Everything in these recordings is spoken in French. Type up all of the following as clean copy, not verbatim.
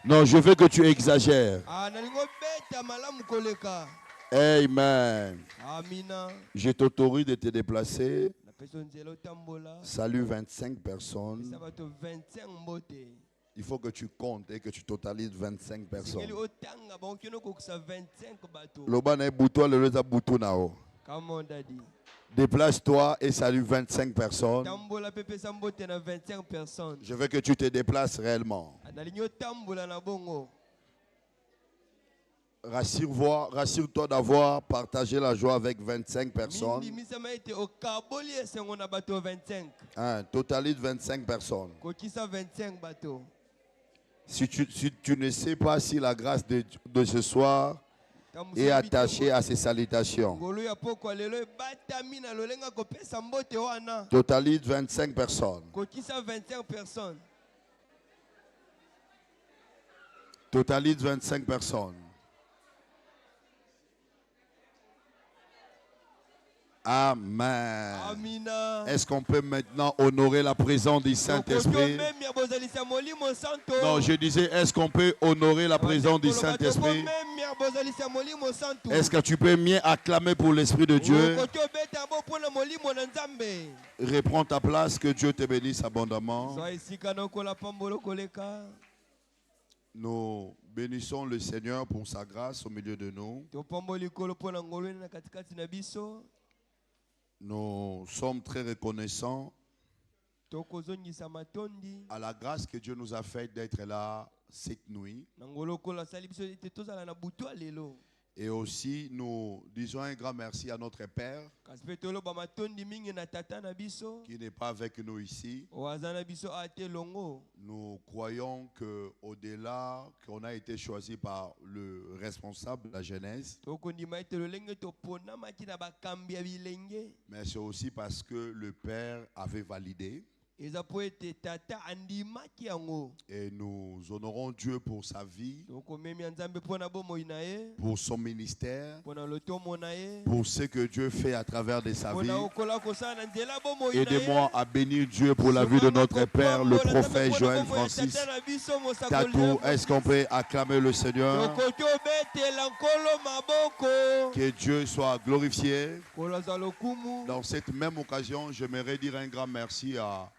Non, je veux que tu exagères. Amen. Je t'autorise de te déplacer. Salut 25 personnes. Il faut que tu comptes et que tu totalises 25 personnes. Déplace-toi et salue 25 personnes. Je veux que tu te déplaces réellement. Rassure-toi d'avoir partagé la joie avec 25 personnes. Totalise 25 personnes. Si tu ne sais pas si la grâce de ce soir est attachée à ces salutations, totalise 25 personnes. Totalise 25 personnes. Amen. Est-ce qu'on peut maintenant honorer la présence du Saint-Esprit? Non, je disais, est-ce qu'on peut honorer la présence du Saint-Esprit? Est-ce que tu peux mieux acclamer pour l'Esprit de Dieu? Reprends ta place, que Dieu te bénisse abondamment. Nous bénissons le Seigneur pour sa grâce au milieu de nous. Nous sommes très reconnaissants à la grâce que Dieu nous a faite d'être là cette nuit. Et aussi, nous disons un grand merci à notre Père qui n'est pas avec nous ici. Nous croyons qu'au-delà, qu'on a été choisi par le responsable de la jeunesse, mais c'est aussi parce que le Père avait validé. Et nous honorons Dieu pour sa vie, pour son ministère, pour ce que Dieu fait à travers de sa vie. Aidez-moi à bénir Dieu pour la vie de notre Père, le prophète Joël Francis Tatou. Est-ce qu'on peut acclamer le Seigneur? Que Dieu soit glorifié. Dans cette même occasion, j'aimerais dire un grand merci à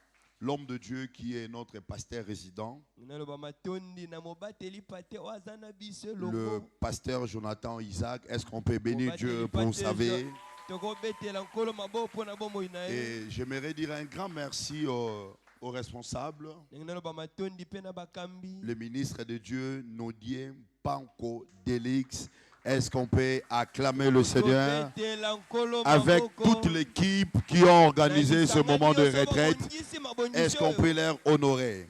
l'homme de Dieu qui est notre pasteur résident, le pasteur Jonathan Isaac. Est-ce qu'on peut bénir Dieu pour sa vie? Et j'aimerais dire un grand merci aux responsables, le ministre de Dieu, Nodien Panko Delix. Est-ce qu'on peut acclamer le Seigneur avec toute l'équipe qui a organisé ce moment de retraite? Est-ce qu'on peut leur honorer?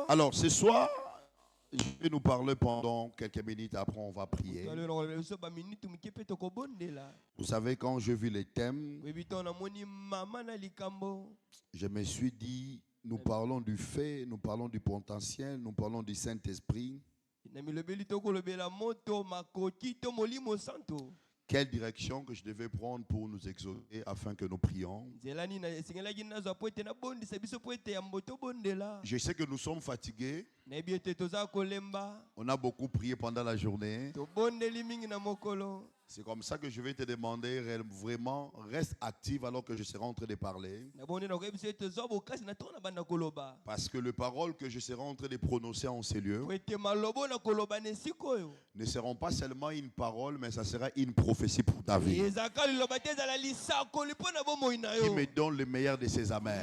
Alors ce soir, je vais nous parler pendant quelques minutes, après on va prier. Vous savez, quand je vis les thèmes, je me suis dit, nous parlons du fait, nous parlons du potentiel, nous parlons du Saint-Esprit. Quelle direction que je devais prendre pour nous exhorter afin que nous prions? Je sais que nous sommes fatigués. On a beaucoup prié pendant la journée. C'est comme ça que je vais te demander vraiment, reste active alors que je serai en train de parler. Parce que les paroles que je serai en train de prononcer en ces lieux ne seront pas seulement une parole, mais ça sera une prophétie pour ta vie. Qui me donne le meilleur de ses amens.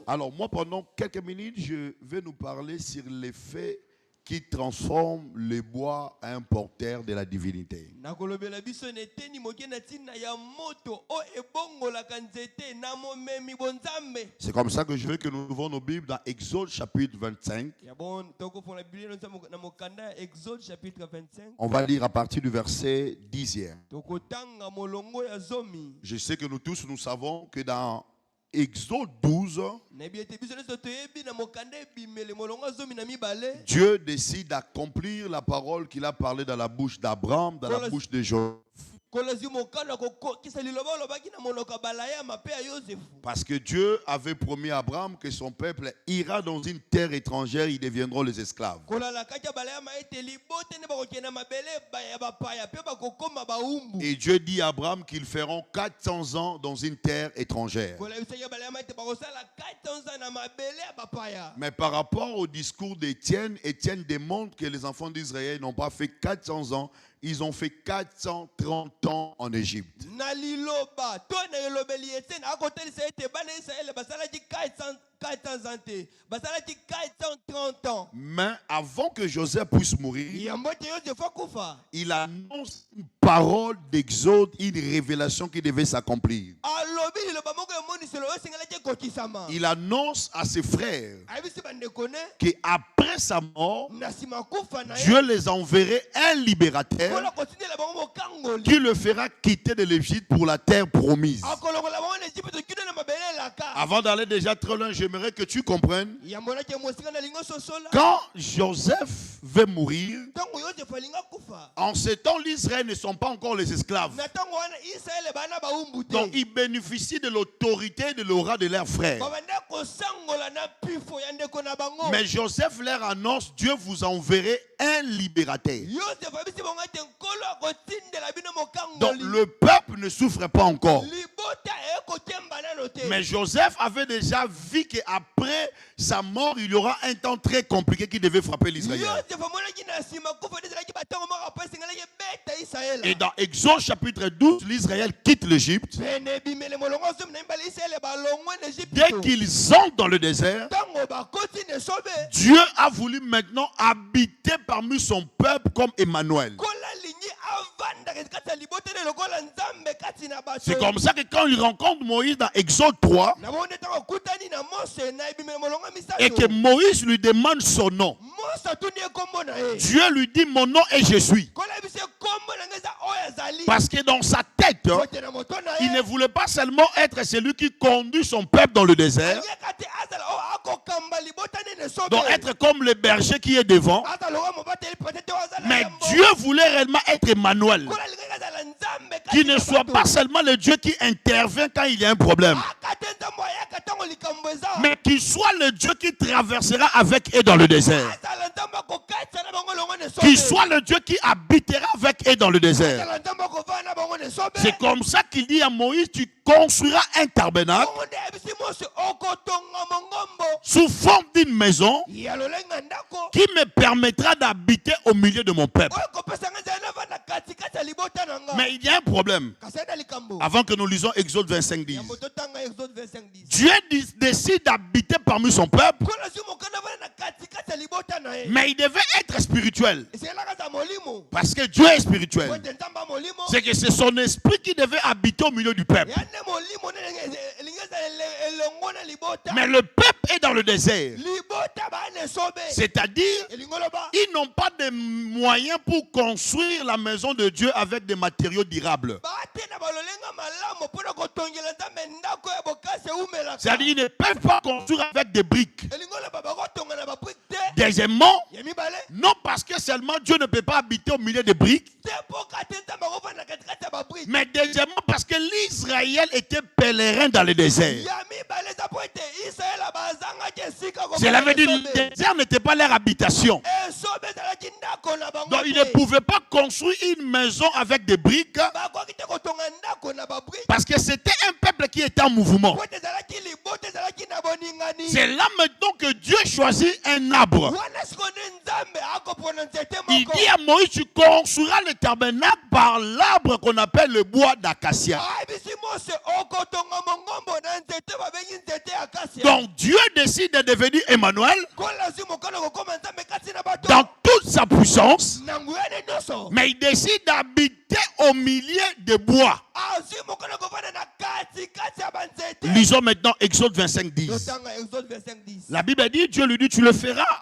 Alors moi, pendant quelques minutes, je vais nous parler sur l'effet qui transforme le bois en un porteur de la divinité. C'est comme ça que je veux que nous ouvrons nos Bibles dans Exode chapitre 25. On va lire à partir du verset 10e. Je sais que nous tous, nous savons que dans Exode 12, Dieu décide d'accomplir la parole qu'il a parlé dans la bouche d'Abraham, dans la bouche de Joseph. Parce que Dieu avait promis à Abraham que son peuple ira dans une terre étrangère, ils deviendront les esclaves. Et Dieu dit à Abraham qu'ils feront 400 ans dans une terre étrangère. Mais par rapport au discours d'Étienne, Étienne démontre que les enfants d'Israël n'ont pas fait 400 ans, ils ont fait 430 ans en Égypte. Mais avant que Joseph puisse mourir, il annonce une parole d'Exode, une révélation qui devait s'accomplir. Il annonce à ses frères qu'après sa mort, Dieu les enverrait un libérateur qui le fera quitter de l'Égypte pour la terre promise. Avant d'aller déjà trop loin, j'aimerais que tu comprennes. Quand Joseph veut mourir, en ce temps, l'Israël ne sont pas encore les esclaves. Donc, ils bénéficient de l'autorité et de l'aura de leurs frères. Mais Joseph leur annonce, Dieu vous enverrait un libérateur. Donc, le peuple ne souffre pas encore. Mais Joseph avait déjà vu qu'après sa mort, il y aura un temps très compliqué qui devait frapper l'Israël. Et dans Exode chapitre 12, l'Israël quitte l'Égypte. Dès qu'ils entrent dans le désert, Dieu a voulu maintenant habiter parmi son peuple comme Emmanuel. C'est comme ça que quand il rencontre Moïse dans Exode 3, et que Moïse lui demande son nom, Dieu lui dit mon nom et je suis. Parce que dans sa tête, il ne voulait pas seulement être celui qui conduit son peuple dans le désert, donc être comme le berger qui est devant, mais Dieu voulait réellement être Emmanuel, qui ne soit pas seulement le Dieu qui intervient quand il y a un problème, mais qui soit le Dieu qui traversera avec eux dans le désert, qui soit le Dieu qui habitera avec eux dans le désert. C'est comme ça qu'il dit à Moïse, tu construiras un tabernacle sous forme d'une maison qui me permettra d'habiter au milieu de mon peuple. Mais il y a un problème. Avant que nous lisons Exode 25, 10. Dieu décide d'habiter parmi son peuple, mais il devait être spirituel. Parce que Dieu est spirituel. C'est que c'est son esprit qui devait habiter au milieu du peuple. Mais le peuple est dans le désert. C'est-à-dire, ils n'ont pas de moyens pour construire la maison de Dieu avec des matériaux durables. C'est-à-dire, ils ne peuvent pas construire avec des briques. Deuxièmement, non parce que seulement Dieu ne peut pas habiter au milieu des briques, mais deuxièmement parce que l'Israël était pèlerin dans le désert. Cela veut dire que le désert n'était pas leur habitation. Donc ils ne pouvaient pas construire une maison avec des briques parce que c'était un peuple qui était en mouvement. C'est là maintenant que Dieu choisit un arbre. Il dit à Moïse, tu construiras le tabernacle par l'arbre qu'on appelle le bois d'acacia. Donc Dieu décide de devenir Emmanuel dans toute sa puissance, mais il décide d'habiter au milieu des bois. Lisons maintenant Exode 25, 10. La Bible dit, Dieu lui dit, tu le feras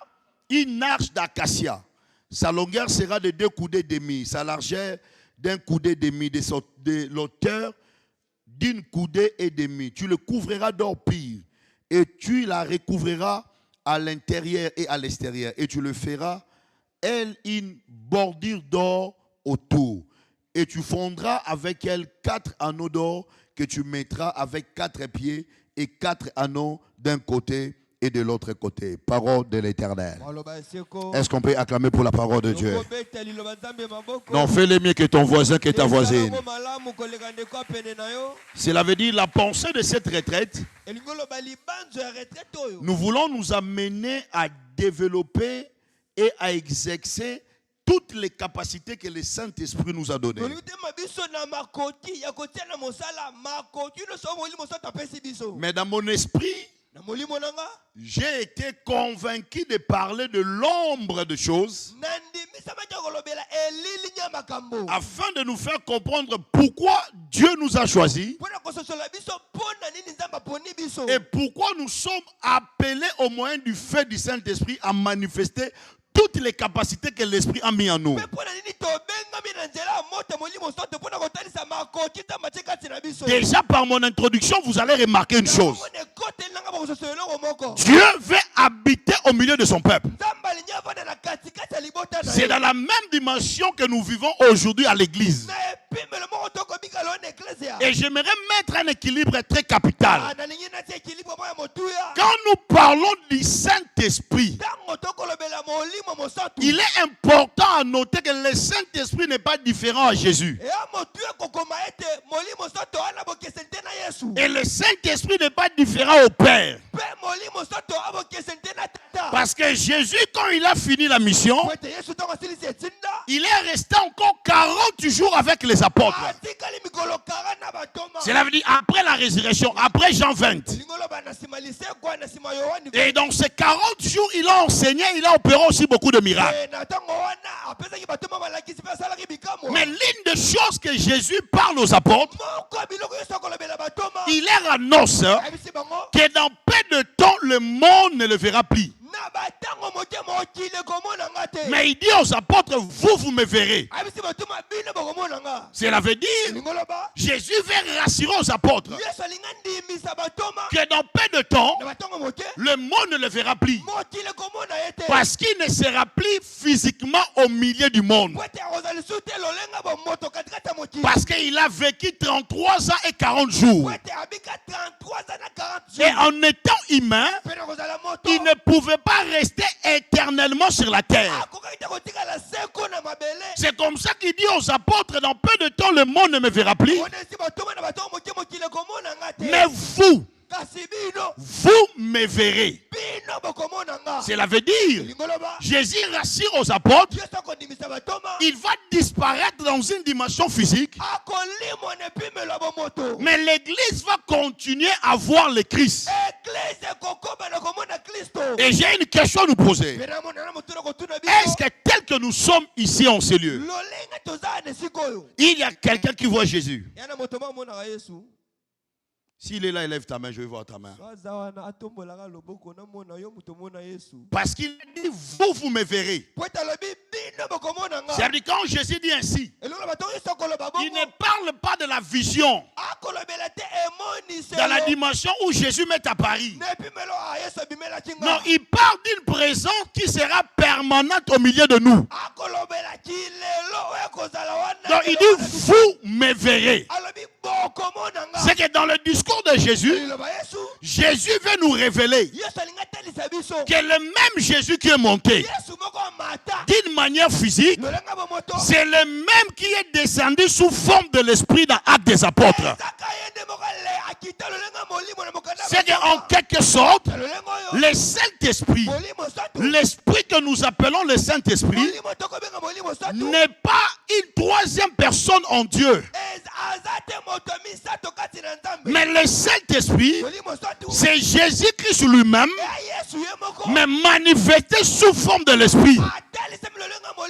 une arche d'acacia. Sa longueur sera de 2 coudées et demi, sa largeur d'un coudé et demi, de l'auteur d'une coudée et demi. Tu le couvriras d'or pur et tu la recouvriras à l'intérieur et à l'extérieur. Et tu le feras, elle, une bordure d'or autour. et tu fondras avec elle 4 anneaux d'or que tu mettras avec 4 pieds et 4 anneaux d'un côté et de l'autre côté. Parole de l'Éternel. Est-ce qu'on peut acclamer pour la parole de Dieu? Non, fais-le mieux que ton voisin, que ta voisine. Cela veut dire la pensée de cette retraite. Nous voulons nous amener à développer et à exercer toutes les capacités que le Saint-Esprit nous a données. Mais dans mon esprit, j'ai été convaincu de parler de l'ombre de choses afin de nous faire comprendre pourquoi Dieu nous a choisis et pourquoi nous sommes appelés au moyen du fait du Saint-Esprit à manifester toutes les capacités que l'Esprit a mis en nous. Déjà par mon introduction, vous allez remarquer une chose. Dieu veut habiter au milieu de son peuple. C'est dans la même dimension que nous vivons aujourd'hui à l'église. Et j'aimerais mettre un équilibre très capital. Quand nous parlons du Saint-Esprit, il est important à noter que le Saint-Esprit n'est pas différent à Jésus. Et le Saint-Esprit n'est pas différent au Père. Parce que Jésus, quand il a fini la mission, il est resté encore 40 jours avec les apôtres. Cela veut dire après la résurrection, après Jean 20. Et dans ces 40 jours, il a enseigné, il a opéré aussi beaucoup de miracles. Mais l'une des choses que Jésus parle aux apôtres, il leur annonce que dans peu de temps, le monde ne le verra plus. Mais il dit aux apôtres, vous me verrez. Cela veut dire, Jésus veut rassurer aux apôtres que dans peu de temps, le monde ne le verra plus. Parce qu'il ne sera plus physiquement au milieu du monde. Parce qu'il a vécu 33 ans et 40 jours. Et en étant humain, il ne pouvait pas rester éternellement sur la terre. C'est comme ça qu'il dit aux apôtres, dans peu de temps le monde ne me verra plus. Mais vous me verrez. Cela veut dire, Jésus rassure aux apôtres, il va disparaître dans une dimension physique, mais l'église va continuer à voir le Christ. Et j'ai une question à nous poser. Est-ce que tel que nous sommes ici en ces lieux, il y a quelqu'un qui voit Jésus? S'il est là, élève ta main, je vais voir ta main. Parce qu'il dit, vous me verrez. C'est-à-dire quand Jésus dit ainsi, il ne parle pas de la vision dans la dimension où Jésus met à Paris. Non, il parle d'une présence qui sera permanente au milieu de nous. Donc il dit, vous me verrez. C'est que dans le discours de Jésus, Jésus veut nous révéler que le même Jésus qui est monté d'une manière physique, c'est le même qui est descendu sous forme de l'esprit dans Actes des Apôtres. C'est qu'en quelque sorte, le Saint-Esprit, l'Esprit que nous appelons le Saint-Esprit, n'est pas une troisième personne en Dieu. Mais le Saint-Esprit, c'est Jésus-Christ lui-même, mais manifesté sous forme de l'Esprit.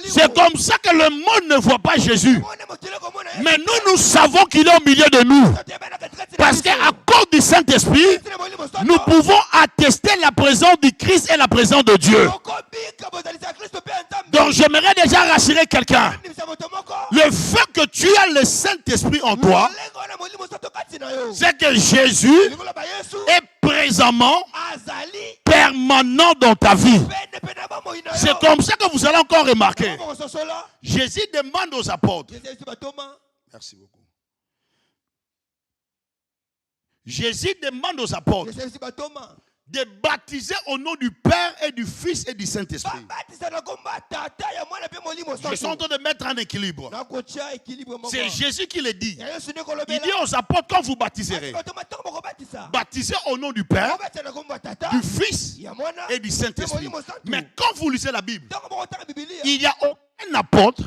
C'est comme ça que le monde ne voit pas Jésus. Mais nous savons qu'il est au milieu de nous. Parce qu'à cause du Saint-Esprit, nous pouvons attester la présence du Christ et la présence de Dieu. Donc j'aimerais déjà rassurer quelqu'un. Le fait que tu as le Saint-Esprit en toi, c'est que Jésus est présentement permanent dans ta vie. C'est comme ça que vous allez encore remarquer. Jésus demande aux apôtres. Merci beaucoup. Jésus demande aux apôtres de baptiser au nom du Père et du Fils et du Saint-Esprit. Je suis en train de mettre en équilibre. C'est Jésus qui le dit. Il dit aux apôtres, quand vous baptiserez, baptisez au nom du Père, du Fils et du Saint-Esprit. Mais quand vous lisez la Bible, il n'y a aucun apôtre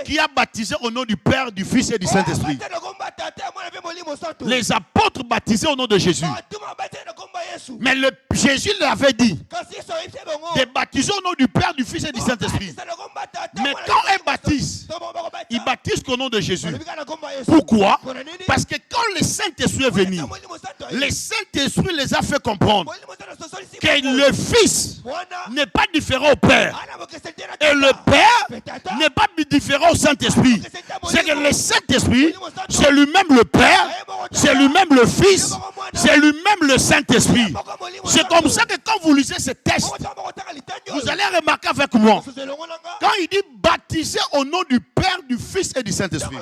qui a baptisé au nom du Père, du Fils et du Saint-Esprit. Les apôtres baptisaient au nom de Jésus. Mais Jésus l'avait dit de baptiser au nom du Père, du Fils et du Saint-Esprit. Mais quand ils baptisent, ils baptisent au nom de Jésus. Pourquoi? Parce que quand le Saint-Esprit est venu, le Saint-Esprit les a fait comprendre que le Fils n'est pas différent au Père. Et le Père n'est pas différent au Saint-Esprit. C'est que le Saint-Esprit, c'est lui-même le Père, c'est lui-même le Fils, c'est lui-même le Saint-Esprit. C'est comme ça que quand vous lisez ce texte, vous allez remarquer avec moi, quand il dit baptiser au nom du Père, du Fils et du Saint-Esprit,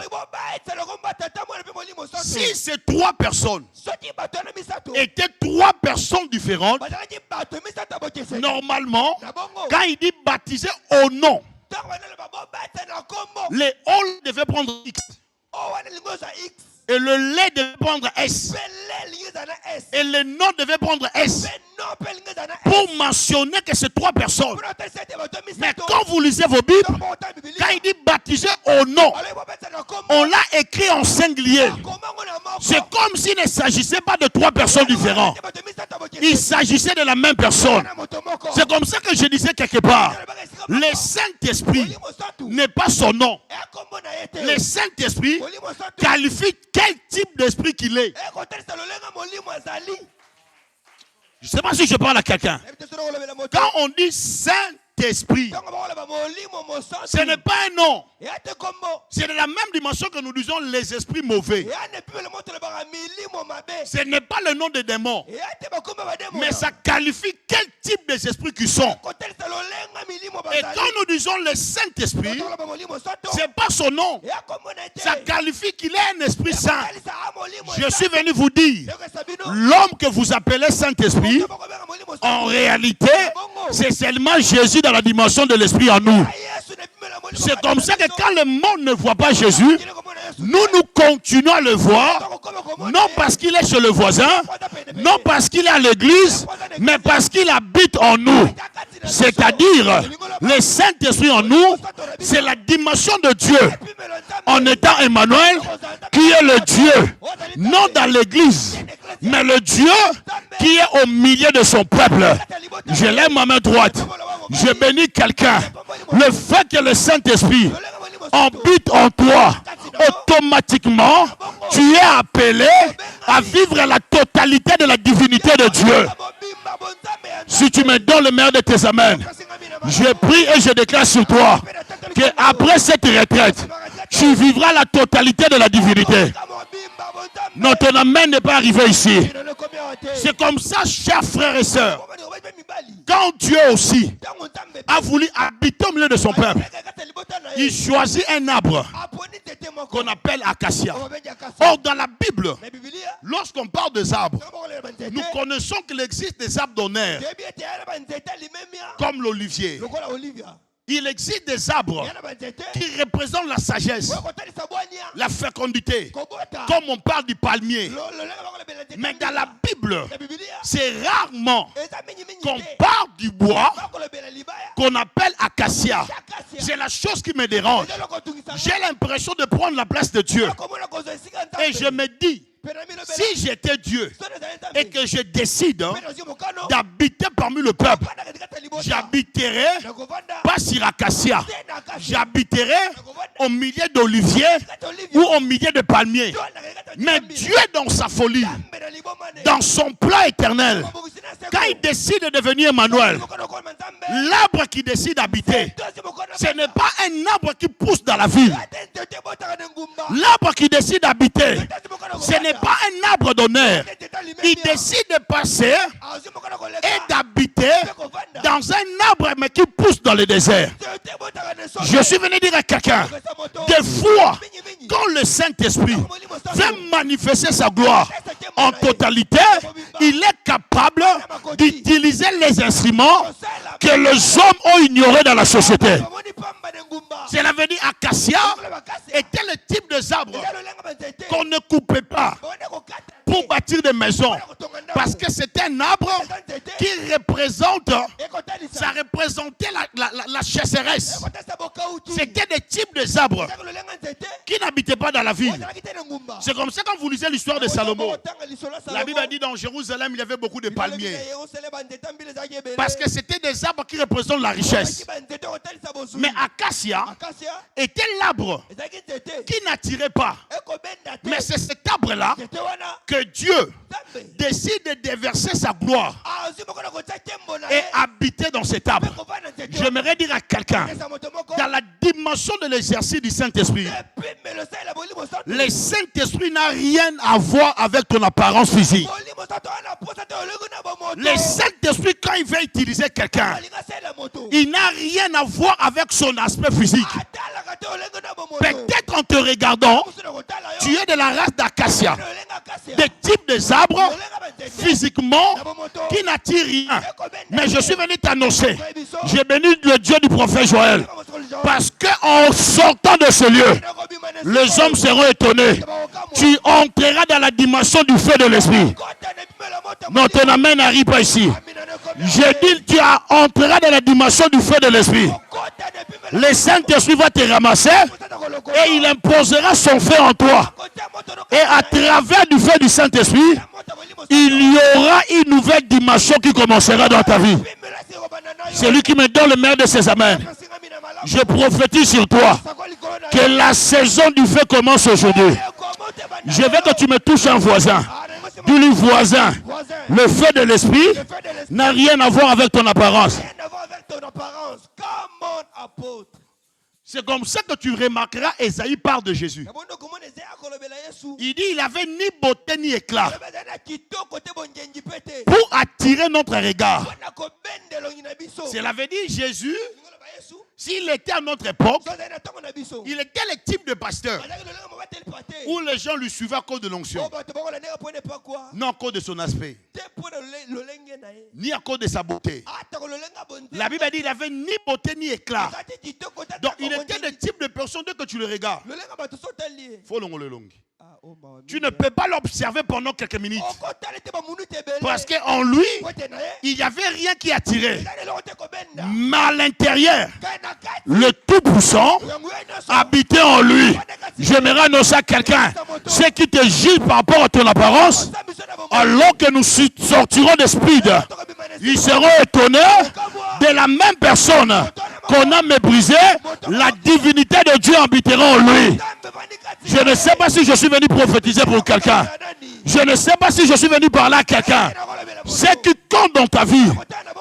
si ces trois personnes étaient trois personnes différentes, normalement, quand il dit baptiser au nom, les hall devaient prendre X. Et le lait devait prendre S. Et le nom devait prendre S. Pour mentionner que c'est trois personnes. Mais quand vous lisez vos Bibles, quand il dit baptiser au nom, on l'a écrit en singulier. C'est comme s'il ne s'agissait pas de trois personnes différentes. Il s'agissait de la même personne. C'est comme ça que je disais quelque part. Le Saint-Esprit n'est pas son nom. Le Saint-Esprit qualifie quel type d'esprit qu'il est. Je ne sais pas si je parle à quelqu'un. Quand on dit Saint-Esprit, ce n'est pas un nom. C'est de la même dimension que nous disons les esprits mauvais. Ce n'est pas le nom des démons. Mais ça qualifie quel type d'esprit qu'ils sont. Et quand nous disons le Saint-Esprit, ce n'est pas son nom. Ça qualifie qu'il est un esprit saint. Je suis venu vous dire, l'homme que vous appelez Saint-Esprit, en réalité, c'est seulement Jésus dans la dimension de l'esprit en nous. C'est comme ça que quand le monde ne voit pas Jésus, nous continuons à le voir, non parce qu'il est chez le voisin, non parce qu'il est à l'église, mais parce qu'il habite en nous. C'est-à-dire, le Saint-Esprit en nous, c'est la dimension de Dieu en étant Emmanuel, qui est le Dieu, non dans l'église, mais le Dieu qui est au milieu de son peuple. Je lève ma main droite, je bénis quelqu'un. Le fait que le Saint-Esprit habite en toi, automatiquement, tu es appelé à vivre la totalité de la divinité de Dieu. Si tu me donnes le meilleur de tes amens, je prie et je déclare sur toi qu'après cette retraite, tu vivras la totalité de la divinité. Non, ton amen n'est pas arrivé ici. C'est comme ça, chers frères et sœurs. Quand Dieu aussi a voulu habiter au milieu de son peuple, il choisit un arbre qu'on appelle acacia. Or, dans la Bible, lorsqu'on parle des arbres, nous connaissons qu'il existe des arbres d'honneur, comme l'olivier. Il existe des arbres qui représentent la sagesse, la fécondité, comme on parle du palmier. Mais dans la Bible, c'est rarement qu'on parle du bois qu'on appelle acacia. C'est la chose qui me dérange. J'ai l'impression de prendre la place de Dieu. Et je me dis, si j'étais Dieu et que je décide d'habiter parmi le peuple, j'habiterai pas sur acacia, j'habiterai au milieu d'oliviers ou au milieu de palmiers. Mais Dieu, dans sa folie, dans son plan éternel, quand il décide de devenir Emmanuel, l'arbre qui décide d'habiter, ce n'est pas un arbre qui pousse dans la ville. L'arbre qui décide d'habiter, ce n'est n'est pas un arbre d'honneur. Il décide de passer et d'habiter dans un arbre mais qui pousse dans le désert. Je suis venu dire à quelqu'un, des fois, quand le Saint-Esprit veut manifester sa gloire en totalité, il est capable d'utiliser les instruments que les hommes ont ignorés dans la société. Cela veut dire Acacia était le type de arbre qu'on ne coupait pas pour bâtir des maisons. Parce que c'était un arbre qui représente, ça représentait la chasseresse. C'était des types de arbres qui n'habitaient pas dans la ville. C'est comme ça quand vous lisez l'histoire de Salomon. La Bible dit dans Jérusalem, il y avait beaucoup de palmiers. Parce que c'était des arbres qui représentent la richesse. Mais Acacia était l'arbre qui n'attirait pas. Mais c'est cet arbre-là que Dieu décide de déverser sa gloire et habiter dans cet arbre. J'aimerais dire à quelqu'un, dans la dimension de l'exercice du Saint-Esprit, le Saint-Esprit n'a rien à voir avec ton apparence physique. Le Saint-Esprit, quand il veut utiliser quelqu'un, il n'a rien à voir avec son aspect physique. Peut-être en te regardant, tu es de la race d'Acacia, des types des arbres physiquement qui n'attirent rien. Mais je suis venu t'annoncer, j'ai béni le Dieu du prophète Joël, parce qu'en sortant de ce lieu, les hommes seront étonnés. Tu entreras dans la dimension du feu de l'esprit. Non, ton amen n'arrive pas ici. J'ai dit, tu entreras dans la dimension du feu de l'esprit. Le Saint-Esprit va te ramasser et il imposera son feu en toi. Et à travers du feu du Saint-Esprit, il y aura une nouvelle dimension qui commencera dans ta vie. C'est lui qui me donne le meilleur de ses amens. Je prophétise sur toi que la saison du feu commence aujourd'hui. Je veux que tu me touches un voisin. Dis-lui voisin, le feu de l'esprit n'a rien à voir avec ton apparence. C'est comme ça que tu remarqueras, Esaïe parle de Jésus. Il dit il avait ni beauté ni éclat pour attirer notre regard. Cela veut dire Jésus, s'il était à notre époque, il était le type de pasteur où les gens lui suivaient à cause de l'onction. Non à cause de son aspect, ni à cause de sa beauté. La Bible dit qu'il n'avait ni beauté ni éclat. Donc il était le type de personne dès que tu le regardes. Faut le long. Tu ne peux pas l'observer pendant quelques minutes. Parce qu'en lui, il n'y avait rien qui attirait. Mais à l'intérieur, le Tout-Puissant habitait en lui. J'aimerais annoncer à quelqu'un, ceux qui te jugent par rapport à ton apparence, alors que nous sortirons des speed, ils seront étonnés de la même personne qu'on a méprisé, la divinité de Dieu habitera en lui. Je ne sais pas si je suis venu prophétiser pour quelqu'un. Je ne sais pas si je suis venu parler à quelqu'un. Ce qui compte dans ta vie,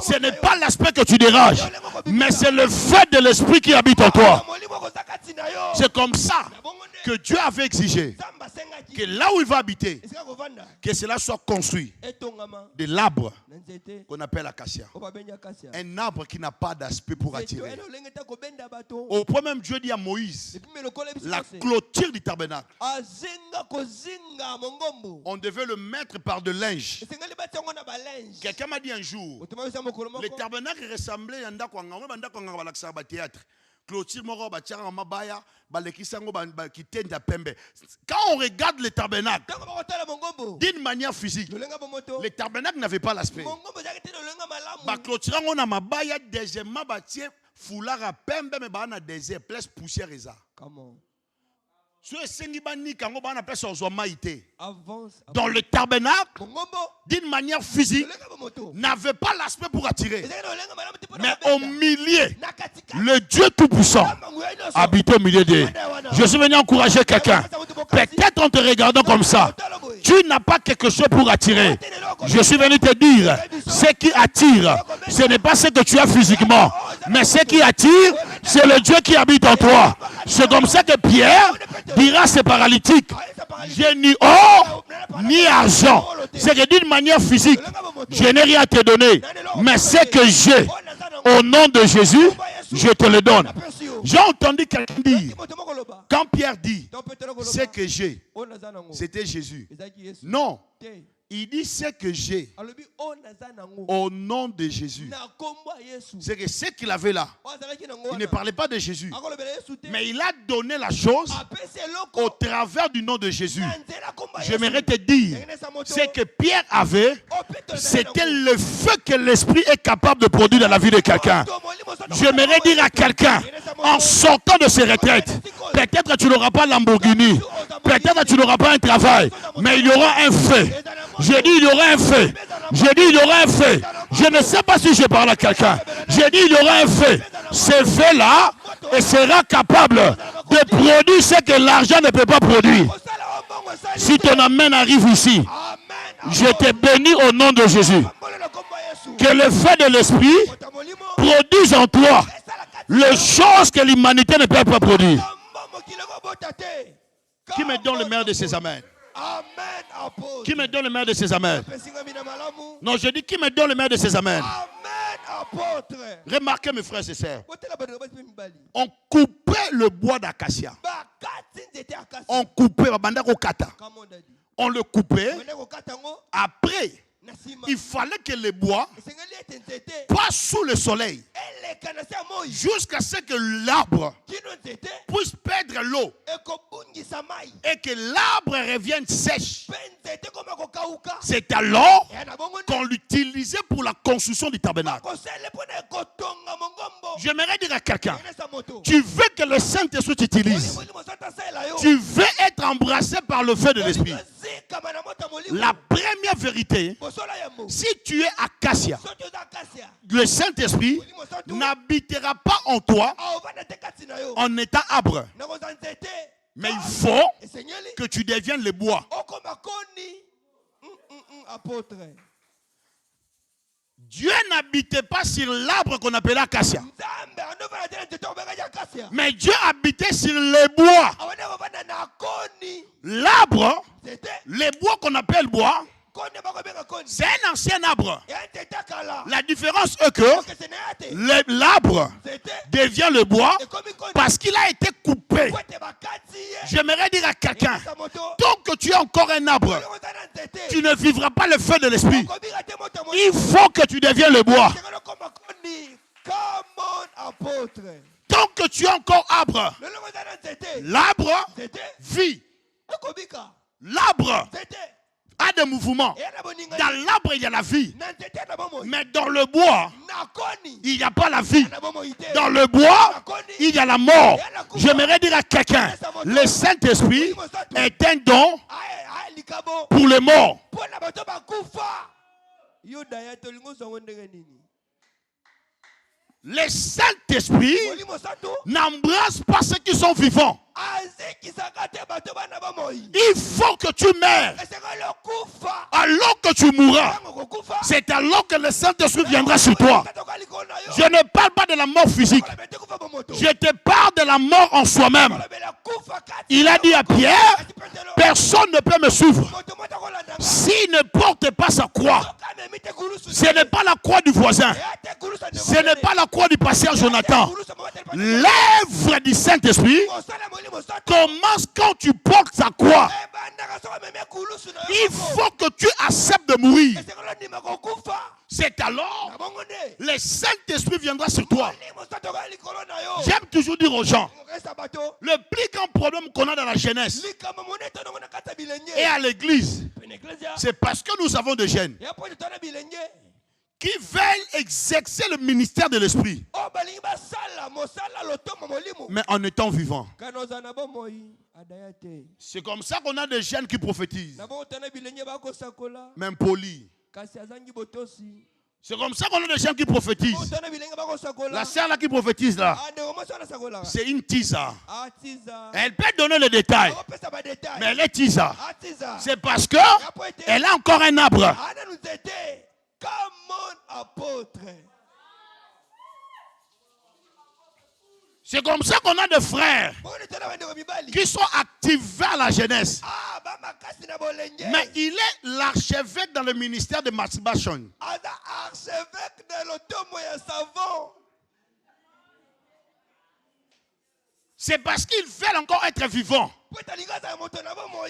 ce n'est pas l'aspect que tu déranges, mais c'est le fait de l'esprit qui habite en toi. C'est comme ça que Dieu avait exigé que là où il va habiter, que cela soit construit de l'arbre qu'on appelle acacia. Un arbre qui n'a pas d'aspect pour attirer. Au point même, Dieu dit à Moïse, la clôture du tabernacle, on devait le mettre par de linge. Quelqu'un m'a dit un jour, le tabernacle ressemblait à un théâtre. Clôture moro batianga mabaya balekisango kitenda pembe. Quand on regarde le tabernacle d'une manière physique, le tabernacle n'avait pas l'aspect. Ba clôture on a mabaya deuxièmement batie foulard à pembe mais ba na désert place poussière eza. Comment? Dans le tabernacle, d'une manière physique, n'avait pas l'aspect pour attirer. Mais au milieu, le Dieu Tout-Puissant habitait au milieu d'eux. Je suis venu encourager quelqu'un. Peut-être en te regardant comme ça, tu n'as pas quelque chose pour attirer. Je suis venu te dire, ce qui attire, ce n'est pas ce que tu as physiquement, mais ce qui attire, c'est le Dieu qui habite en toi. C'est comme ça que Pierre dira à ces paralytiques, j'ai ni or, ni argent. C'est que d'une manière physique, je n'ai rien à te donner. Mais ce que j'ai, au nom de Jésus, je te le donne. J'ai entendu quelqu'un dire, quand Pierre dit, ce que j'ai, c'était Jésus. Non. Il dit ce que j'ai au nom de Jésus. C'est que ce qu'il avait là, il ne parlait pas de Jésus. Mais il a donné la chose au travers du nom de Jésus. J'aimerais te dire, ce que Pierre avait, c'était le feu que l'esprit est capable de produire dans la vie de quelqu'un. J'aimerais dire à quelqu'un, en sortant de ses retraites, peut-être tu n'auras pas Lamborghini, peut-être tu n'auras pas un travail, mais il y aura un feu. J'ai dit il y aura un feu. J'ai dit il y aura un feu. Je ne sais pas si je parle à quelqu'un. J'ai dit il y aura un feu. Ce feu-là sera capable de produire ce que l'argent ne peut pas produire. Si ton amen arrive ici, je te bénis au nom de Jésus. Que le feu de l'esprit produise en toi les choses que l'humanité ne peut pas produire. Qui me donne le meilleur de ses amens? Qui me donne le meilleur de ses amens? Non, je dis qui me donne le meilleur de ses amens? Remarquez mes frères et sœurs. On coupait le bois d'acacia. On coupait, on le coupait. Après, il fallait que le bois passe sous le soleil jusqu'à ce que l'arbre puisse perdre l'eau et que l'arbre revienne sèche. C'est alors qu'on l'utilisait pour la construction du tabernacle. J'aimerais dire à quelqu'un, tu veux que le Saint-Esprit t'utilise, tu veux être embrassé par le feu de l'Esprit. La première vérité, si tu es acacia, le Saint-Esprit n'habitera pas en toi en état arbre. Mais il faut que tu deviennes le bois. Dieu n'habitait pas sur l'arbre qu'on appelait acacia. Mais Dieu habitait sur les bois. L'arbre, les bois qu'on appelle bois, c'est un ancien arbre. La différence est que l'arbre devient le bois parce qu'il a été coupé. J'aimerais dire à quelqu'un, tant que tu es encore un arbre, tu ne vivras pas le feu de l'esprit. Il faut que tu deviennes le bois. Tant que tu es encore arbre, l'arbre vit. L'arbre a des mouvements. Dans l'arbre, il y a la vie. Mais dans le bois, il n'y a pas la vie. Dans le bois, il y a la mort. J'aimerais dire à quelqu'un, le Saint-Esprit est un don pour les morts. Le Saint-Esprit n'embrasse pas ceux qui sont vivants. Il faut que tu meurs. Alors que tu mourras, c'est alors que le Saint-Esprit viendra sur toi. Je ne parle pas de la mort physique. Je te parle de la mort en soi-même. Il a dit à Pierre, personne ne peut me suivre s'il ne porte pas sa croix. Ce n'est pas la croix du voisin. Ce n'est pas la croix du pasteur Jonathan. L'œuvre du Saint-Esprit commence quand tu portes sa croix. Il faut que tu acceptes de mourir. C'est alors le Saint-Esprit viendra sur toi. J'aime toujours dire aux gens, le plus grand problème qu'on a dans la jeunesse et à l'église, c'est parce que nous avons des jeunes qui veulent exercer le ministère de l'esprit, mais en étant vivants. C'est comme ça qu'on a des jeunes qui prophétisent, même polis. C'est comme ça qu'on a des gens qui prophétisent. La sœur là qui prophétise là, c'est une tisa. Elle peut donner les détails, mais elle est tisa. C'est parce que elle a encore un arbre. C'est comme ça qu'on a des frères qui sont actifs vers la jeunesse. Mais il est l'archevêque dans le ministère de masturbation. Archevêque de l'automo ya savon. C'est parce qu'ils veulent encore être vivants.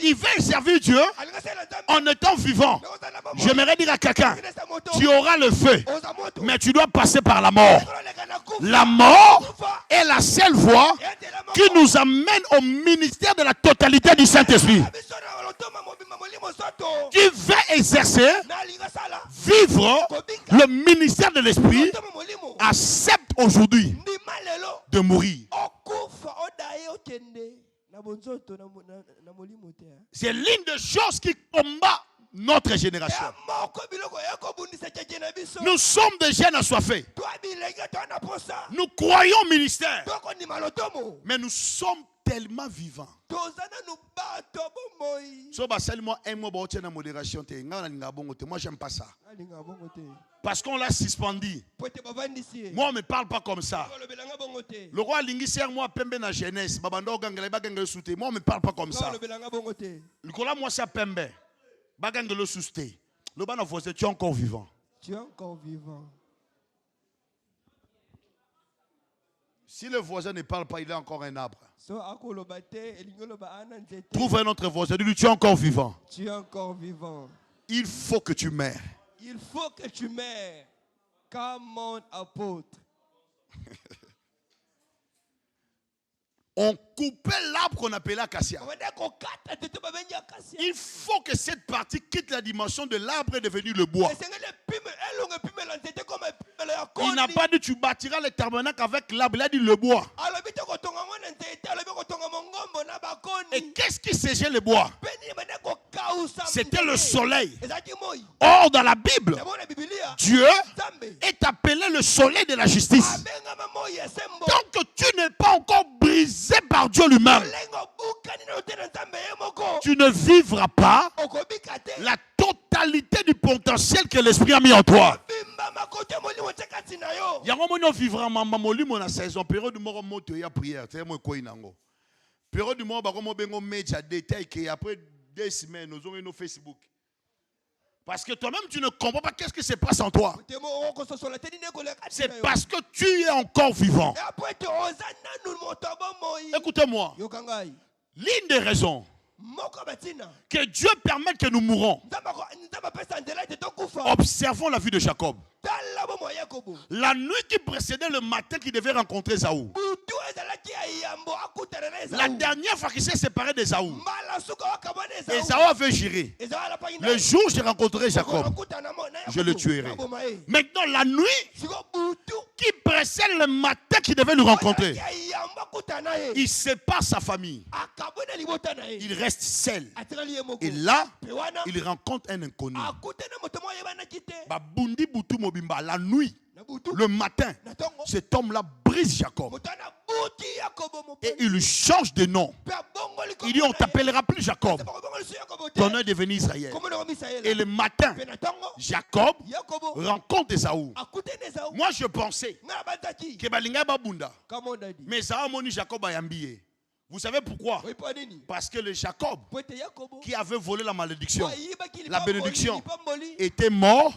Ils veulent servir Dieu en étant vivants. J'aimerais dire à quelqu'un, tu auras le feu, mais tu dois passer par la mort. La mort est la seule voie qui nous amène au ministère de la totalité du Saint-Esprit. Qui veut exercer, vivre le ministère de l'Esprit, accepte aujourd'hui de mourir. C'est l'une des choses qui combat notre génération. Nous sommes des jeunes assoiffés. Nous croyons au ministère. Mais nous sommes tellement vivants. Moi, j'aime pas ça. Parce qu'on l'a suspendu. Moi, on ne me parle pas comme ça. Le roi Lingisser, moi, Pembe na jeunesse. Moi, on ne me parle pas comme ça. Le roi, moi, c'est Pembe. Bagangelo sousté. Le ban of tu es encore vivant. Tu es encore vivant. Si le voisin ne parle pas, il est encore un arbre. Trouve un autre voisin, dis-lui, tu es encore vivant. Tu es encore vivant. Il faut que tu meurs. Il faut que tu meurs. Comme mon apôtre. On coupait l'arbre qu'on appelait acacia. Il faut que cette partie quitte la dimension de l'arbre est devenu le bois. Il n'a pas dit tu bâtiras le tabernacle avec l'arbre, il a dit le bois. Et qu'est-ce qui séchait le bois? C'était le soleil. Or, dans la Bible, Dieu est appelé le soleil de la justice. Tant que tu n'es pas encore brisé par Dieu lui-même, tu ne vivras pas la totalité du potentiel que l'Esprit a mis en toi. Il y a un moment où vivra ma saison, période du moment où tu as prière, période du moment où tu as média détail, après 2 semaines, nous avons Facebook. Parce que toi-même, tu ne comprends pas qu'est-ce qui se passe en toi. C'est parce que tu es encore vivant. Écoutez-moi. L'une des raisons que Dieu permette que nous mourons, observons la vie de Jacob. La nuit qui précédait le matin qu'il devait rencontrer Esaü. La dernière fois qu'il s'est séparé d'Esaü, Esaü avait juré: le jour où je rencontrerai Jacob, je le tuerai. Maintenant, la nuit qui précède le matin qu'il devait nous rencontrer, il sépare sa famille. Il reste seul. Et là, il rencontre un inconnu. La nuit, le matin, cet homme-là brise Jacob. Et il lui change de nom. Il dit: on ne t'appellera plus Jacob. Ton nom est devenu Israël. Et le matin, Jacob rencontre Esaü. Moi, je pensais que Balinga Babunda. Mais Esaü moni Jacob a yambié. Vous savez pourquoi? Parce que le Jacob qui avait volé la malédiction, la bénédiction, était mort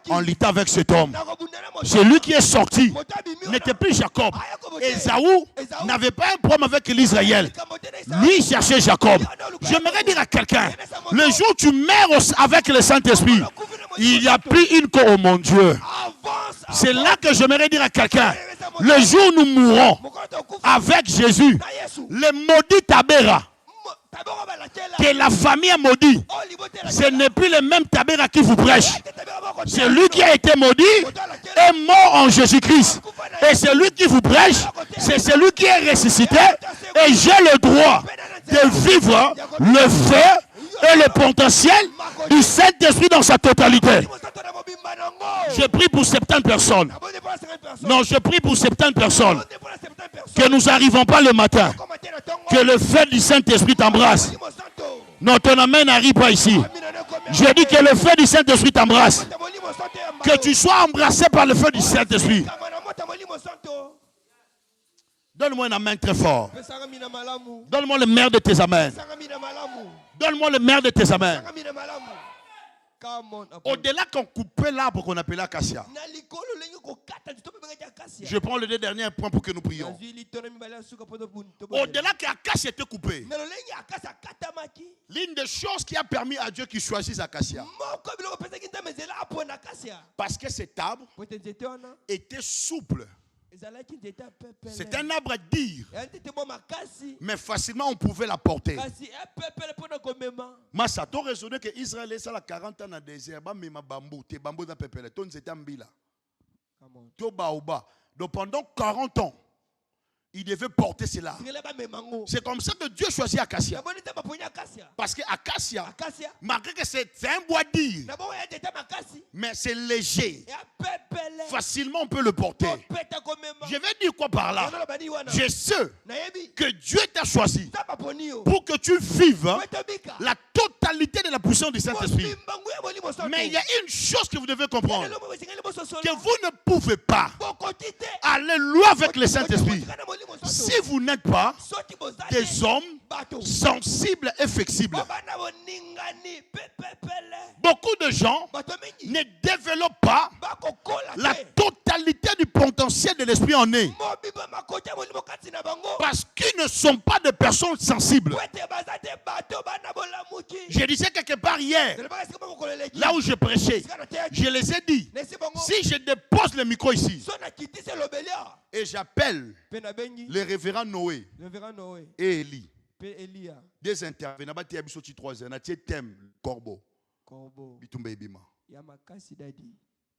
en luttant avec cet homme. Celui qui est sorti n'était plus Jacob. Esaü n'avait pas un problème avec l'Israël. Lui cherchait Jacob. J'aimerais dire à quelqu'un, le jour où tu meurs avec le Saint-Esprit, il n'y a plus une cause, oh mon Dieu. C'est là que j'aimerais dire à quelqu'un, le jour où nous mourrons avec Jésus, le maudit Tabera, que la famille a maudit, ce n'est plus le même Tabera qui vous prêche. Celui qui a été maudit est mort en Jésus-Christ. Et celui qui vous prêche, c'est celui qui est ressuscité. Et j'ai le droit de vivre le feu et le potentiel du Saint-Esprit dans sa totalité. Je prie pour 70 personnes. Non, je prie pour 70 personnes. Que nous n'arrivons pas le matin. Que le feu du Saint-Esprit t'embrasse. Non, ton amen n'arrive pas ici. Je dis que le feu du Saint-Esprit t'embrasse. Que tu sois embrassé par le feu du Saint-Esprit. Donne-moi un amen très fort. Pesanga mina malamu. Donne-moi le maire de tes amens. Pesanga mina malamu. Donne-moi le maire de tes amens. Pesanga mina malamu. Come on, apôtre. Au-delà qu'on coupait l'arbre qu'on appelait acacia. Na likolo lengi ko kata tu tope benga acacia. Je prends le deux derniers points pour que nous prions. Nazwi litona mibale suka poto buntu. Au-delà qu'acacia était coupé, Na lengi acacia kata maki. l'une des choses qui a permis à Dieu qu'il choisisse acacia, Moko biloko pesa kinta mezela apo na acacia. parce que cet arbre Pote nzete wana. était souple. Ezalaki nzete pepele. C'est un arbre à dire, Nzete bo makasi. mais facilement on pouvait la porter. Kasi pepele pona komema. Massa, tu as raisonné que Israël est à 40 ans dans le désert, mais ma bambou, tes bambous dans pepele, ton c'était ambila. Come on. To baoba. Donc pendant 40 ans, il devait porter cela. C'est comme ça que Dieu choisit acacia. Parce que acacia, malgré que c'est un bois dur, mais c'est léger. Facilement on peut le porter. Je vais dire quoi par là? Je sais que Dieu t'a choisi pour que tu vives la totalité de la puissance du Saint-Esprit. Mais il y a une chose que vous devez comprendre, que vous ne pouvez pas aller loin avec le Saint-Esprit si vous n'êtes pas des hommes sensibles et flexibles. Beaucoup de gens ne développent pas la totalité du potentiel de l'esprit en eux parce qu'ils ne sont pas des personnes sensibles. Je disais quelque part hier, là où je prêchais, je les ai dit, si je dépose le micro ici et j'appelle le révérend Noé et Élie, des intervenants, thème corbeau.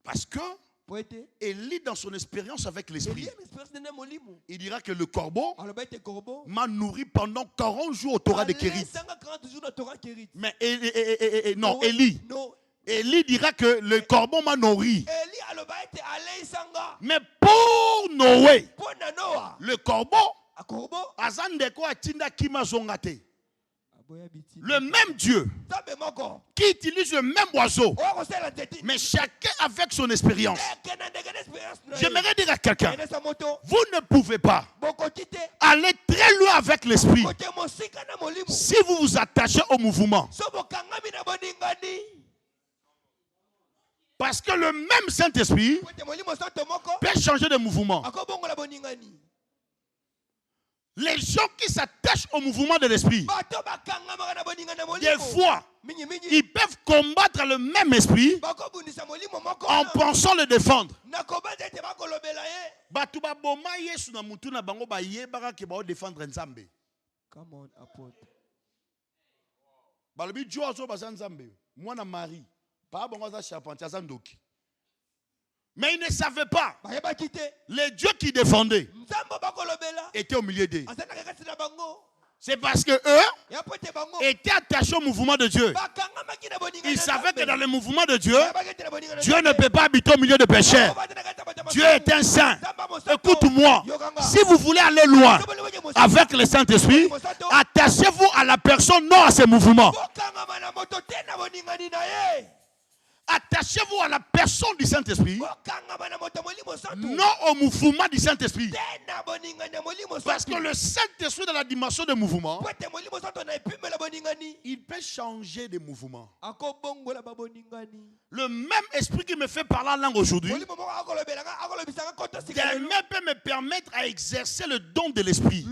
Parce que Élie, dans son expérience avec l'esprit, il dira que le corbeau m'a nourri pendant 40 jours au Torah de Kérit. Mais non, Élie dira que le corbeau m'a nourri. Mais pour Noé, le corbeau, le même Dieu qui utilise le même oiseau, mais chacun avec son expérience. J'aimerais dire à quelqu'un, vous ne pouvez pas aller très loin avec l'esprit si vous vous attachez au mouvement. Parce que le même Saint-Esprit peut changer de mouvement. Les gens qui s'attachent au mouvement de l'esprit, des fois, ils peuvent combattre le même esprit en pensant le défendre. Come on, apôtre. Mais ils ne savaient pas. Les dieux qui défendaient étaient au milieu d'eux. C'est parce que eux étaient attachés au mouvement de Dieu. Ils savaient que dans le mouvement de Dieu, Dieu ne peut pas habiter au milieu de pécheurs. Dieu est un saint. Écoute-moi, si vous voulez aller loin avec le Saint-Esprit, attachez-vous à la personne, non à ses mouvements. Attachez-vous à la personne du Saint-Esprit, non au mouvement du Saint-Esprit. Parce que le Saint-Esprit dans la dimension de mouvement, il peut changer de mouvement. Le même esprit qui me fait parler en langue aujourd'hui, peut me permettre à exercer le don de l'esprit.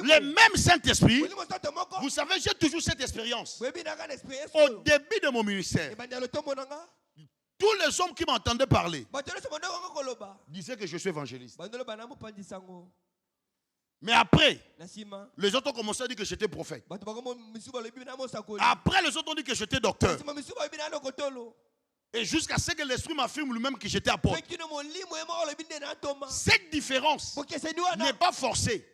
Le même Saint-Esprit, vous savez, j'ai toujours cette expérience. Au début de mon ministère, tous les hommes qui m'entendaient parler disaient que je suis évangéliste. Mais après, les autres ont commencé à dire que j'étais prophète. Après, les autres ont dit que j'étais docteur. Et jusqu'à ce que l'esprit m'affirme lui-même que j'étais apôtre. Cette différence n'est pas forcée.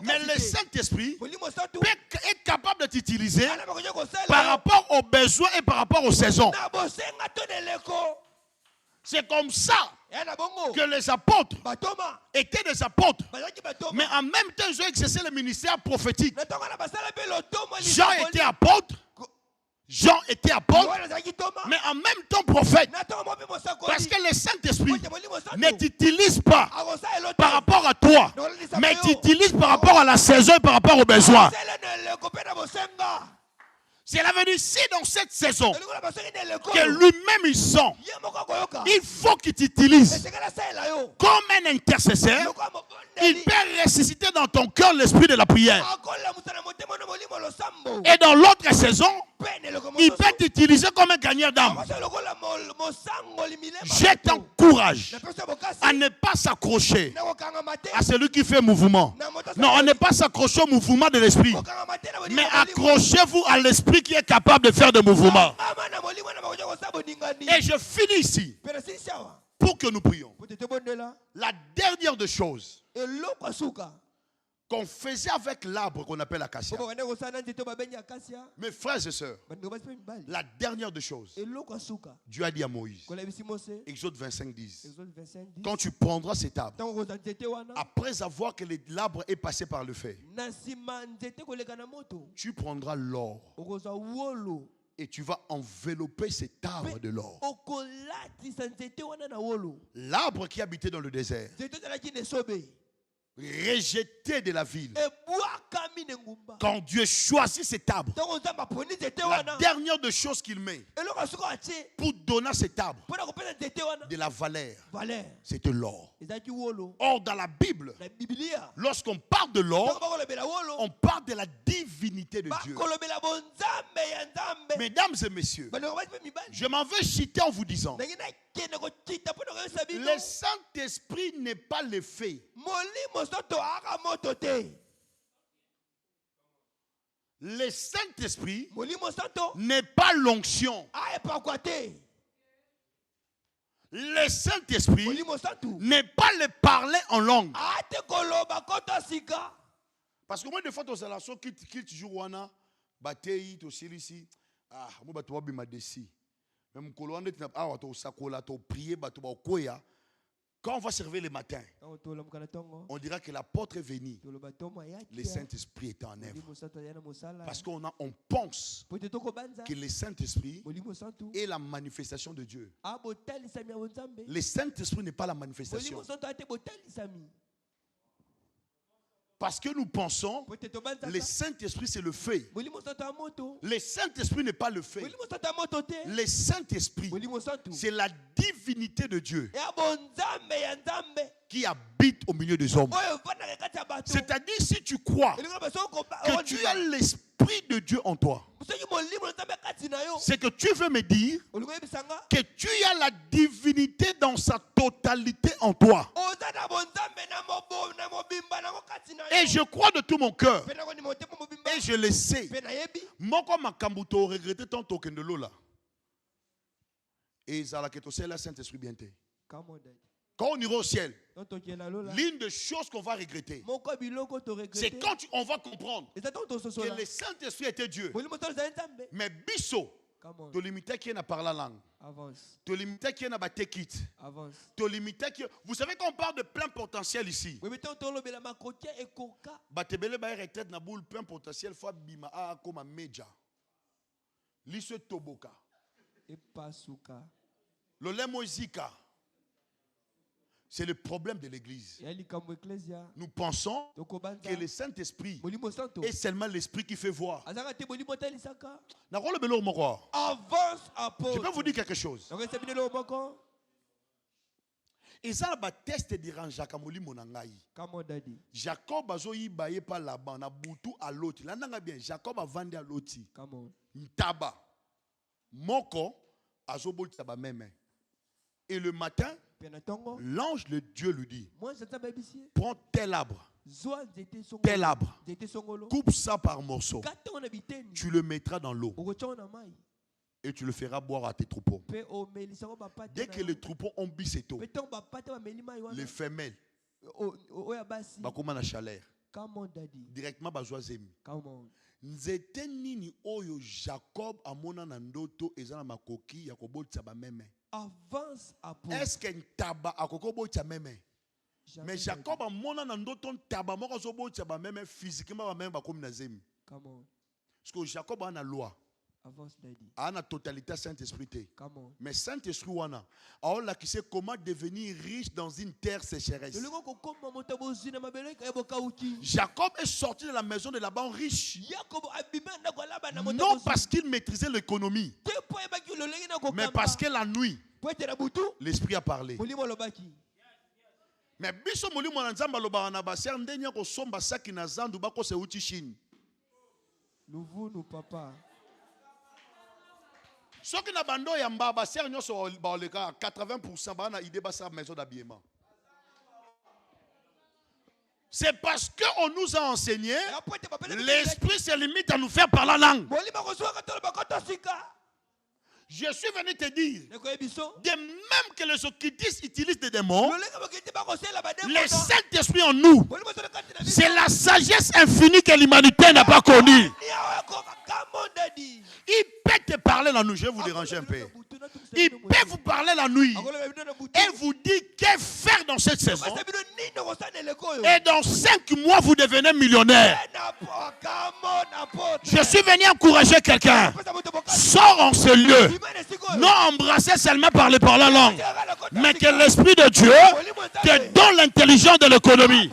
Mais le Saint-Esprit est capable de t'utiliser par rapport aux besoins et par rapport aux saisons. C'est comme ça que les apôtres étaient des apôtres. Mais en même temps, ils ont exercé le ministère prophétique. Jean était apôtre. Jean était apôtre, mais en même temps prophète. Parce que le Saint-Esprit ne t'utilise pas par rapport à toi, mais t'utilise par rapport à la saison et par rapport aux besoins. Cela veut dire, si dans cette saison, que lui-même il sent, il faut qu'il t'utilise comme un intercesseur. Il peut ressusciter dans ton cœur l'esprit de la prière. Et dans l'autre saison, il peut t'utiliser comme un gagnant d'âme. Je t'encourage à ne pas s'accrocher à celui qui fait mouvement. Non, à ne pas s'accrocher au mouvement de l'esprit. Mais accrochez-vous à l'esprit qui est capable de faire des mouvements. Et je finis ici pour que nous prions. La dernière des choses qu'on faisait avec l'arbre qu'on appelle acacia. Mes frères et sœurs, la dernière des choses, Dieu a dit à Moïse, Exode 25, 10, quand tu prendras cet arbre, après avoir que l'arbre est passé par le feu, tu prendras l'or et tu vas envelopper cet arbre de l'or. L'arbre qui habitait dans le désert, rejeté de la ville. Quand Dieu choisit cet arbre, la dernière des choses qu'il met pour donner à cet arbre de la valeur, c'était l'or. Or, dans la Bible, lorsqu'on parle de l'or, on parle de la divinité de Dieu. Mesdames et messieurs, je m'en vais citer en vous disant, le Saint-Esprit n'est pas le fait. Le Saint-Esprit n'est pas l'onction. Le Saint-Esprit n'est pas le parler en langue. Parce que moi, des fois, tu as la chose qui toujours wana, batei, tu ici, ah, moi, tu vas bien m'adresser. Même quand on prier, quand on va servir le matin, on dira que l'apôtre est venu. Le Saint-Esprit est en œuvre. Parce qu'on pense que le Saint-Esprit est la manifestation de Dieu. Le Saint-Esprit n'est pas la manifestation. Parce que nous pensons, le Saint-Esprit c'est le fait. Le Saint-Esprit n'est pas le fait. Le Saint-Esprit, c'est la divinité de Dieu qui habite au milieu des hommes. C'est-à-dire, si tu crois que tu as l'Esprit de Dieu en toi, c'est que tu veux me dire que tu as la divinité dans sa totalité en toi. Et je crois de tout mon cœur, et je le sais, moi comme ma kambuto regretté tant token de l'eau et ça la que tu la Saint-Esprit bien te. Quand on ira au ciel, l'une des choses qu'on va regretter, c'est quand on va comprendre que le Saint-Esprit était Dieu. Mais biso, tu limitais qui n'a pas la langue. Tu limitais qui n'a pas tekit. Tu limitais qui. Vous savez qu'on parle de plein potentiel ici. Batebele ba retraite na boule plein potentiel fois bima a comme un meja. Lise toboka. Le lemozika. C'est le problème de l'église. Nous pensons que le Saint-Esprit est seulement l'esprit qui fait voir. Je peux vous dire quelque chose. Et ça, le test de Ranjaka Molimo Nangai. Jacob a zoyi baye pa là-bas, na boutou à l'autre. Là, n'a bien. Jacob a vendu à l'autre. Ntaba. Moko a zobol taba même. Et le matin, l'ange de Dieu lui dit, prends tel arbre, coupe ça par morceaux, tu le mettras dans l'eau et tu le feras boire à tes troupeaux. Dès que les troupeaux ont bu cette eau, les femelles, la chaleur, directement bazoazemi. Nzete nini oyo Jacob amona na ndoto ezana makoki ya kobotsa ba meme. Avance à pour. Est-ce que ntaba akoko botsa meme? Mais Jacob amona na ndoto ntaba moko zo botsa ba meme physiquement ba meme ba komi na zemi. Come on. Parce que Jacob a na loi. la totalité Saint-Esprit. Come on. Mais Saint-Esprit, alors là, qui sait comment devenir riche dans une terre sécheresse. Jacob est sorti de la maison de Laban riche. Non parce qu'il maîtrisait l'économie, mais parce que la nuit, l'Esprit a parlé. Mais biso molimo na nzamba loba na baser ndenya ko somba saki na zandu bako se uti Chine. Nous papa. Soki na bando ya mba baser nyoso ba oleka 80% ba na idée ba sa maison d'habillement. C'est parce qu'on nous a enseigné, l'Esprit se limite à nous faire parler la langue. Je suis venu te dire, de même que les occultistes utilisent des démons, le Saint-Esprit en nous, c'est la sagesse infinie que l'humanité n'a pas connue. Il peut te parler la nuit, je vais vous déranger un peu. Il peut vous parler la nuit et vous dire que faire dans cette saison. Et dans 5 mois, vous devenez millionnaire. Je suis venu encourager quelqu'un. Sors en ce lieu. Non embrasser seulement par la langue. Mais que l'Esprit de Dieu te donne l'intelligence de l'économie.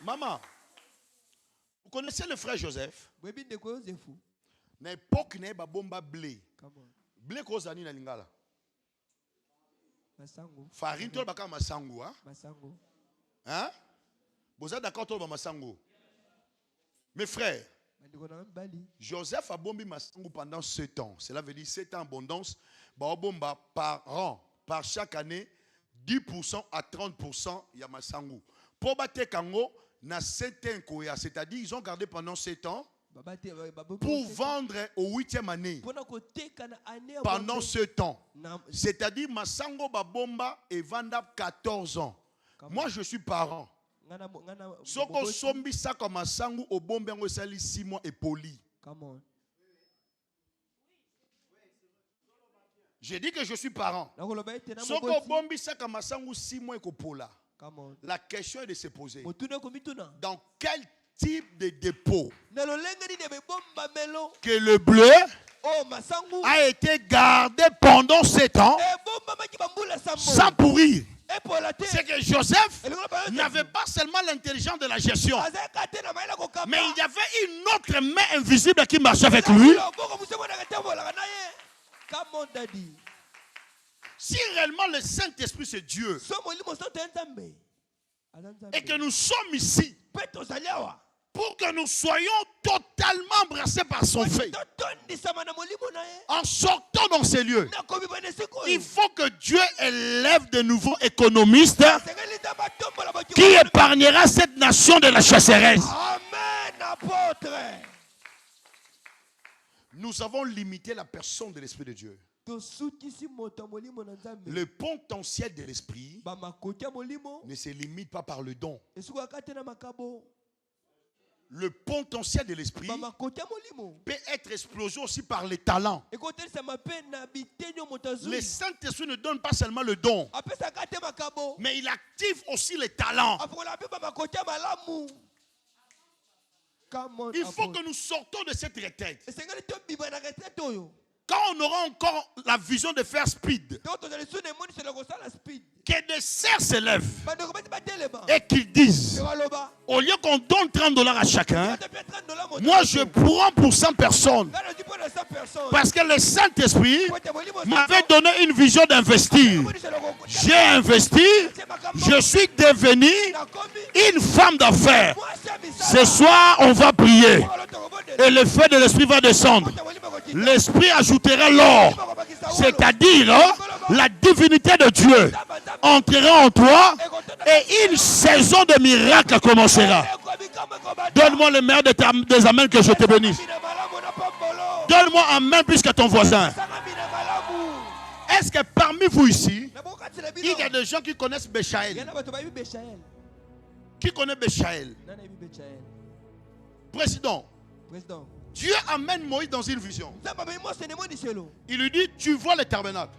Maman, vous connaissez le frère Joseph? N'époque n'est pas bomba blé. Blé kozani na lingala. Farine to baka masango, hein? Vous êtes d'accord to ba masango? Mes frères, Joseph a bombi masango pendant 7 ans. Cela veut dire 7 ans abondance. Ba bomba par an, par chaque année 10% à 30% ya masango. Pour battre kango na 7 ans, c'est-à-dire ils ont gardé pendant 7 ans. Pour vendre au 8e année pendant ce temps. C'est-à-dire Masango Babomba et Vanda 14 ans. Moi je suis parent. Soko sombi saka Masango au bombengo sali 6 mois et poli. J'ai dit que je suis parent. Soko bombi saka Masango 6 mois et kopola. La question est de se poser. Dans quel type de dépôt que le bleu a été gardé pendant 7 ans sans pourrir. C'est que Joseph n'avait pas seulement l'intelligence de la gestion, mais il y avait une autre main invisible qui marchait avec lui. Si réellement le Saint-Esprit c'est Dieu et que nous sommes ici pour que nous soyons totalement embrassés par son fait, en sortant dans ces lieux, il faut que Dieu élève de nouveaux économistes qui épargnera cette nation de la chasseresse. Amen, apôtre. Nous avons limité la personne de l'Esprit de Dieu. Le potentiel de l'Esprit ne se limite pas par le don. Le potentiel de l'Esprit peut être explosé aussi par les talents. Le Saint-Esprit ne donne pas seulement le don, mais il active aussi les talents. Il faut que nous sortons de cette retraite. Quand on aura encore la vision de faire speed, que des serfs se lèvent et qu'ils disent, au lieu qu'on donne $30 à chacun, moi je prends pour 100 personnes. Parce que le Saint-Esprit m'avait donné une vision d'investir. J'ai investi, je suis devenu une femme d'affaires. Ce soir, on va prier. Et le feu de l'Esprit va descendre. L'Esprit ajoutera l'or, c'est-à-dire la divinité de Dieu entrera en toi et une saison de miracles commencera. Donne-moi le meilleur des amens que je te bénisse. Donne-moi un main plus que ton voisin. Est-ce que parmi vous ici, il y a des gens qui connaissent Béchaël? Qui connaît Béchaël? Président. Dieu amène Moïse dans une vision. Il lui dit, tu vois le tabernacle.